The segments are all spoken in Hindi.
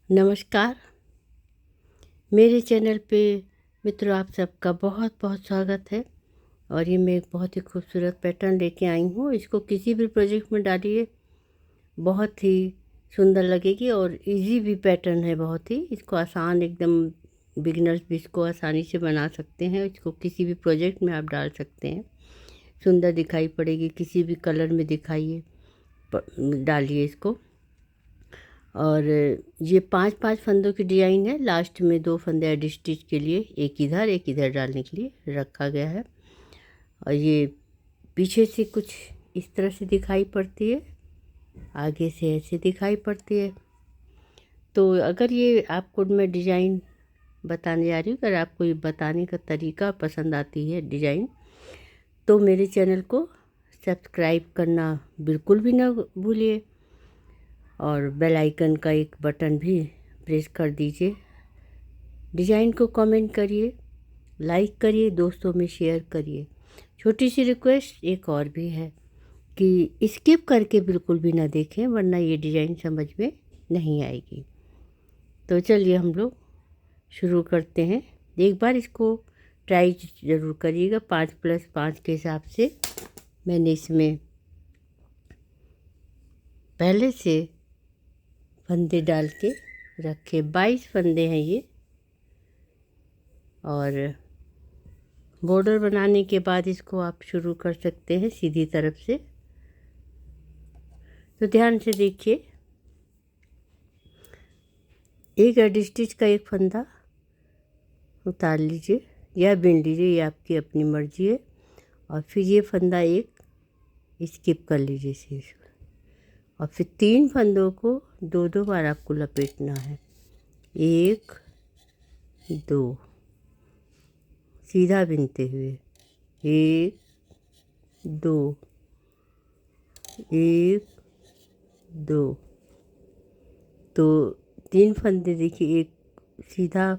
नमस्कार। मेरे चैनल पे मित्रों आप सबका बहुत बहुत स्वागत है। और ये मैं एक बहुत ही खूबसूरत पैटर्न लेके आई हूँ। इसको किसी भी प्रोजेक्ट में डालिए, बहुत ही सुंदर लगेगी और इजी भी पैटर्न है बहुत ही। इसको आसान एकदम बिगिनर्स भी इसको आसानी से बना सकते हैं। इसको किसी भी प्रोजेक्ट में आप डाल सकते हैं, सुंदर दिखाई पड़ेगी। किसी भी कलर में दिखाइए, डालिए इसको। और ये 5-5 फंदों की डिज़ाइन है। लास्ट में 2 फंदे एड स्टिच के लिए, एक इधर डालने के लिए रखा गया है। और ये पीछे से कुछ इस तरह से दिखाई पड़ती है, आगे से ऐसे दिखाई पड़ती है। तो अगर ये आपको मैं डिज़ाइन बताने जा रही हूँ, अगर आपको ये बताने का तरीका पसंद आती है डिज़ाइन, तो मेरे चैनल को सब्सक्राइब करना बिल्कुल भी ना भूलिए और बेल आइकन का एक बटन भी प्रेस कर दीजिए। डिज़ाइन को कमेंट करिए, लाइक करिए, दोस्तों में शेयर करिए। छोटी सी रिक्वेस्ट एक और भी है कि स्किप करके बिल्कुल भी ना देखें, वरना ये डिज़ाइन समझ में नहीं आएगी। तो चलिए हम लोग शुरू करते हैं। एक बार इसको ट्राई ज़रूर करिएगा। 5+5 के हिसाब से मैंने इसमें पहले से फंदे डाल के रखे। 22 फंदे हैं ये। और बॉर्डर बनाने के बाद इसको आप शुरू कर सकते हैं सीधी तरफ से। तो ध्यान से देखिए, एक एड स्टिच का एक फंदा उतार लीजिए या बिन लीजिए, ये आपकी अपनी मर्जी है। और फिर ये फंदा एक स्किप कर लीजिए शीर्ष, और फिर 3 फंदों को 2-2 बार आपको लपेटना है। 1 2 सीधा बिनते हुए, 1 2 1 2। तो 3 फंदे देखिए, एक सीधा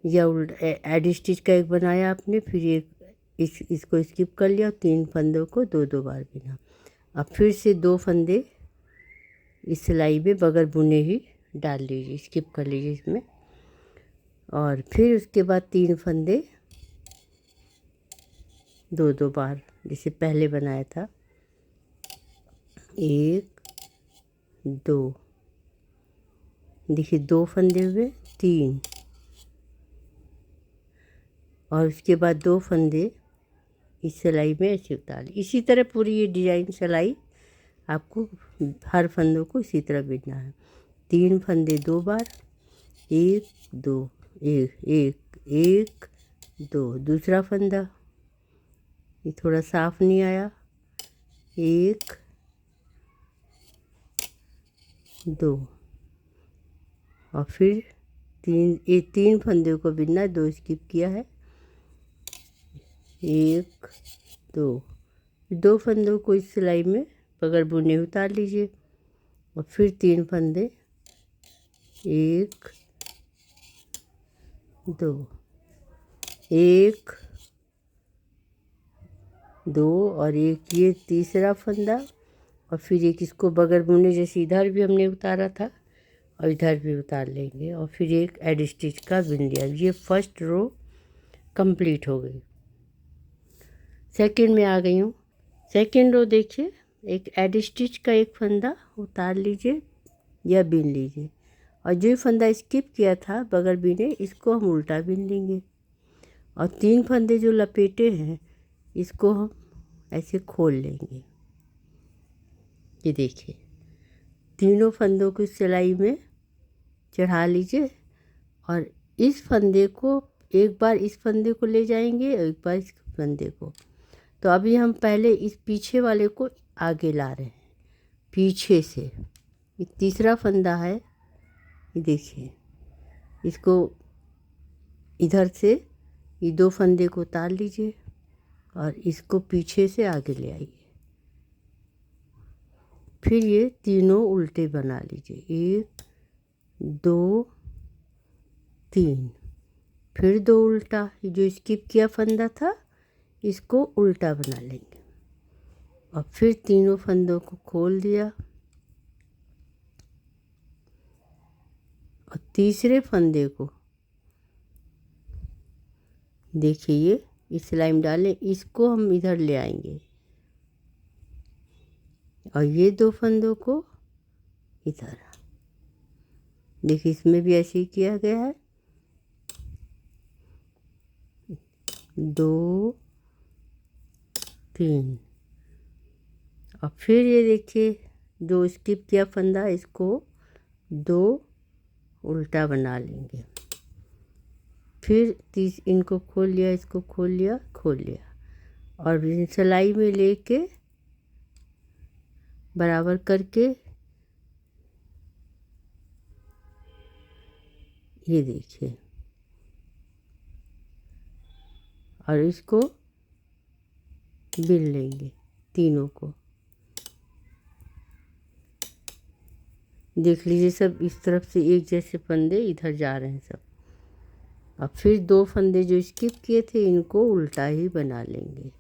या उल्टा एड स्टिच का एक बनाया आपने, फिर एक इसको स्किप कर लिया और 3 फंदों को 2-2 बार बिना। अब फिर से 2 फंदे इस सिलाई में बगैर बुने ही डाल लीजिए, स्किप कर लीजिए इसमें। और फिर उसके बाद 3 फंदे 2-2 बार जैसे पहले बनाया था। 1 2 देखिए, 2 फंदे हुए, 3, और उसके बाद 2 फंदे इस सिलाई में ऐसे उतार ली। इसी तरह पूरी ये डिज़ाइन सिलाई आपको हर फंदों को इसी तरह बिनना है। 3 फंदे 2 बार, 1 2 1 1 1 2। दूसरा फंदा, ये थोड़ा साफ नहीं आया, 1 2। और फिर 3 फंदे को बिनना, 2 स्किप किया है, 1 2 फंदों को इस सिलाई में बगैर बुने उतार लीजिए। और फिर 3 फंदे, 1 2 1 2, और एक ये तीसरा फंदा, और फिर एक इसको बगैर बुने जैसे इधर भी हमने उतारा था और इधर भी उतार लेंगे। और फिर एक एड स्टिच का बिन लिया। ये फर्स्ट रो कंप्लीट हो गई। सेकंड में आ गई हूँ। सेकंड रो देखिए, एक एड स्टिच का एक फंदा उतार लीजिए या बिन लीजिए, और जो फंदा स्किप किया था बगैर बिने, इसको हम उल्टा बिन लेंगे। और 3 फंदे जो लपेटे हैं इसको हम ऐसे खोल लेंगे। ये देखिए, तीनों फंदों को सिलाई में चढ़ा लीजिए, और इस फंदे को एक बार इस फंदे को ले जाएंगे और एक बार इस फंदे को। तो अभी हम पहले इस पीछे वाले को आगे ला रहे हैं पीछे से। ये तीसरा फंदा है, ये देखिए, इसको इधर से ये 2 फंदे को उतार लीजिए और इसको पीछे से आगे ले आइए। फिर ये तीनों उल्टे बना लीजिए, 1 2 3। फिर 2 उल्टा, जो स्किप किया फंदा था इसको उल्टा बना लेंगे। और फिर तीनों फंदों को खोल दिया, तीसरे फंदे को देखिए, ये इस सिलाई में डालें, इसको हम इधर ले आएंगे और ये 2 फंदों को इधर। देखिए इसमें भी ऐसे ही किया गया है, 2 3। और फिर ये देखिए जो स्किप किया फंदा, इसको 2 उल्टा बना लेंगे। फिर इनको खोल लिया, इसको खोल लिया, खोल लिया और सिलाई में लेके बराबर करके ये देखिए, और इसको बिन लेंगे तीनों को। देख लीजिए सब इस तरफ से एक जैसे फंदे इधर जा रहे हैं सब। अब फिर 2 फंदे जो स्किप किए थे इनको उल्टा ही बना लेंगे।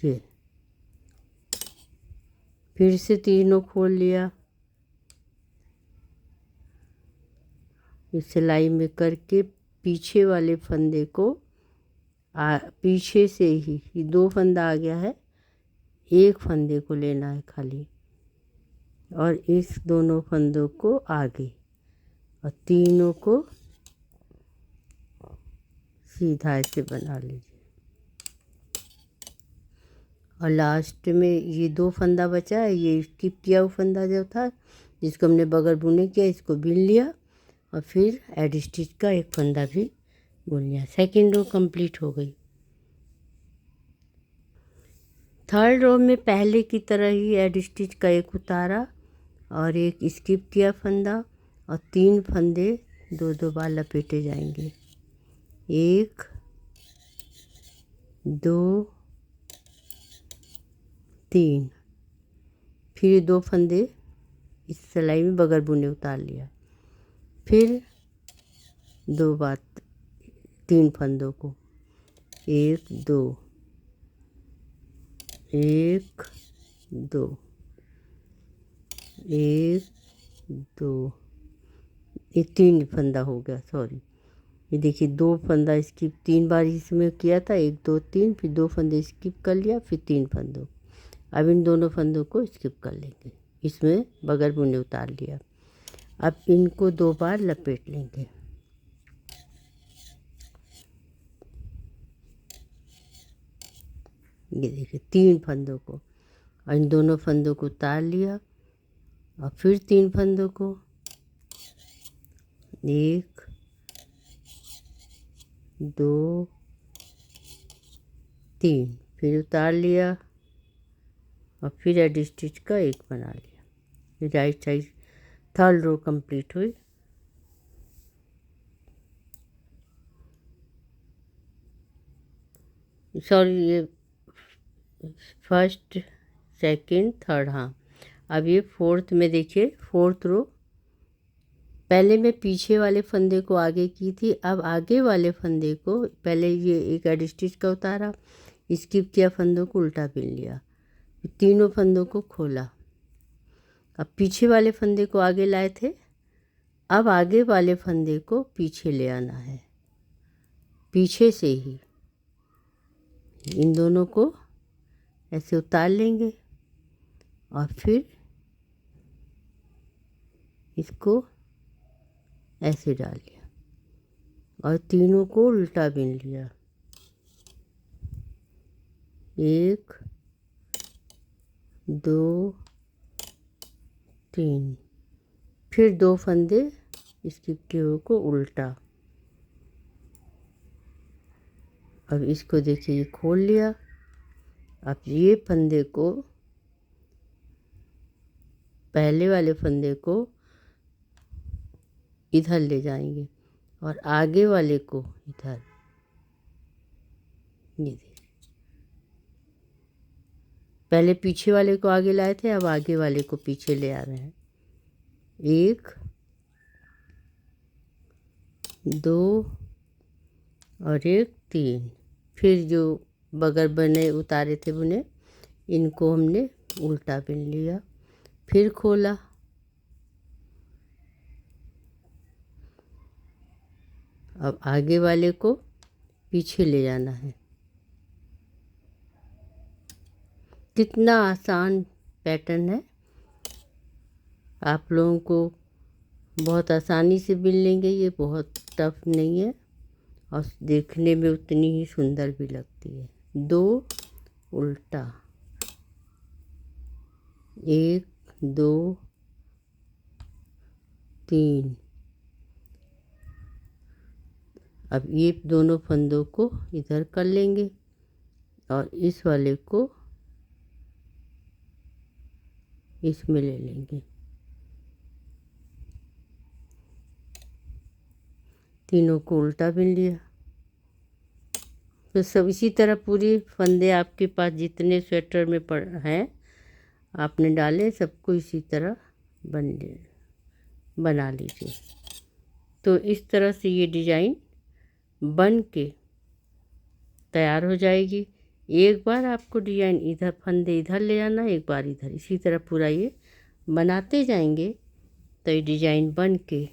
ये फिर से तीनों खोल लिया, इस सिलाई में करके पीछे वाले फंदे को पीछे से ही, ये 2 फंदा आ गया है, एक फंदे को लेना है खाली और इस दोनों फंदों को आगे और तीनों को सीधा ऐसे बना लीजिए। और लास्ट में ये 2 फंदा बचा है, ये स्किप किया हुआ फंदा जो था जिसको हमने बगैर बुने किया, इसको बिन लिया और फिर एड स्टिच का एक फंदा भी बुन लिया। सेकेंड रो कंप्लीट हो गई। थर्ड रो में पहले की तरह ही एड स्टिच का एक उतारा और एक स्किप किया फंदा और 3 फंदे 2-2 बार लपेटे जाएंगे। 1 2 3। फिर 2 फंदे इस सिलाई में बगैर बुने उतार लिया, फिर 2 बार 3 फंदों को, 1 2 1 2 1 2। ये 3 फंदा हो गया, सॉरी। ये देखिए 2 फंदा स्किप 3 बार इसमें किया था, 1 2 3, फिर 2 फंदे स्किप कर लिया, फिर 3 फंदों। अब इन दोनों फंदों को स्किप कर लेंगे, इसमें बगैर बुने उतार लिया। अब इनको 2 बार लपेट लेंगे। ये देखिए 3 फंदों को और इन दोनों फंदों को उतार लिया और फिर 3 फंदों को, 1 2 3, फिर उतार लिया और फिर एड स्टिच का एक बना लिया। Right side third row complete हुई। सॉरी, ये फर्स्ट सेकंड थर्ड, हाँ। अब ये फोर्थ में देखिए, फोर्थ रो पहले मैं पीछे वाले फंदे को आगे की थी, अब आगे वाले फंदे को पहले ये एक एड स्टिच का उतारा, स्किप किया फंदों को उल्टा बिन लिया, तीनों फंदों को खोला। अब पीछे वाले फंदे को आगे लाए थे, अब आगे वाले फंदे को पीछे ले आना है, पीछे से ही इन दोनों को ऐसे उतार लेंगे और फिर इसको ऐसे डाल लिया और तीनों को उल्टा बिन लिया। 1 2 3, फिर 2 फंदे स्किप किए हुए को उल्टा। अब इसको देखिए खोल लिया। अब ये फंदे को, पहले वाले फंदे को इधर ले जाएंगे और आगे वाले को इधर। ये देखिए पहले पीछे वाले को आगे लाए थे, अब आगे वाले को पीछे ले आ रहे हैं। 1 2 और 1 3, फिर जो बगैर बने उतारे थे बुने, इनको हमने उल्टा बिन लिया फिर खोला, अब आगे वाले को पीछे ले जाना है। कितना आसान पैटर्न है, आप लोगों को बहुत आसानी से बिन लेंगे। ये बहुत टफ नहीं है और देखने में उतनी ही सुंदर भी लगती है। 2 उल्टा, 1 2 3। अब ये दोनों फंदों को इधर कर लेंगे और इस वाले को इसमें ले लेंगे। तीनों को उल्टा बिन लिया। तो सब इसी तरह पूरी फंदे आपके पास जितने स्वेटर में हैं आपने डाले, सबको इसी तरह बना लीजिए। तो इस तरह से ये डिज़ाइन बन के तैयार हो जाएगी। एक बार आपको डिज़ाइन इधर फंदे इधर ले जाना, एक बार इधर, इसी तरह पूरा ये बनाते जाएंगे तो ये डिज़ाइन बन के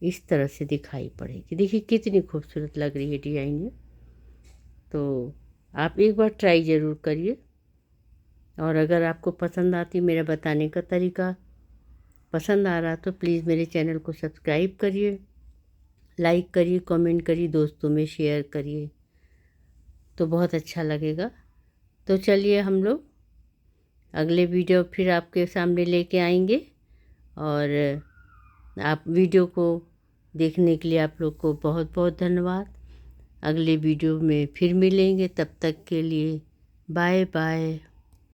इस तरह से दिखाई पड़ेगी। देखिए कितनी खूबसूरत लग रही है डिज़ाइन ये। तो आप एक बार ट्राई ज़रूर करिए और अगर आपको पसंद आती मेरा बताने का तरीका पसंद आ रहा तो प्लीज़ मेरे चैनल को सब्सक्राइब करिए, लाइक करिए, कमेंट करिए, दोस्तों में शेयर करिए तो बहुत अच्छा लगेगा। तो चलिए हम लोग अगले वीडियो फिर आपके सामने लेके आएंगे और आप वीडियो को देखने के लिए आप लोग को बहुत बहुत धन्यवाद। अगले वीडियो में फिर मिलेंगे, तब तक के लिए बाय बाय।